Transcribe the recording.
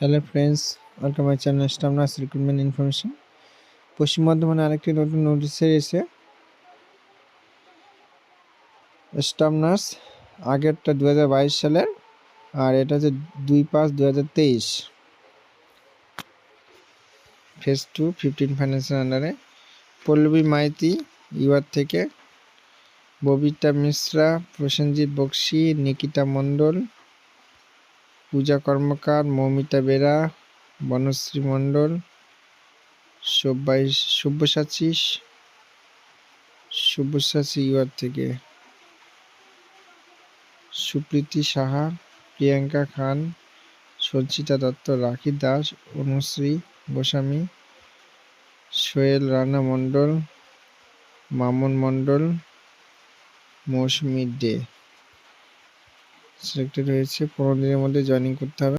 Hello friends, welcome my channel staff nurse recruitment information. পশ্চিম বর্ধমানে আরেকটি নতুন নোটিশ এসেছে। স্টাফ নার্স আগেরটা 2022 সালের, আর এটা হচ্ছে 2/5/2023। ফেজ 2 15 ফাইন্যান্সের আন্ডারে। পল্লবী মাইতি ইউআর থেকে, ববিতা মিশ্রা, প্রসেনজিৎ বক্সি, নিকিতা মণ্ডল, পূজা কর্মকার, মৌমিতা বেরা, বনশ্রী মণ্ডল, সব্যসাচী ইউআর থেকে, সুপ্রীতি সাহা, প্রিয়াঙ্কা খান, সঞ্চিতা দত্ত, রাখি দাস, অনুশ্রী গোস্বামী, সোহেল রানা মণ্ডল, মামুন মণ্ডল, মৌসুমী দে সিলেক্টেড হয়েছে। 15 দিনের মধ্যে জয়েনিং করতে হবে।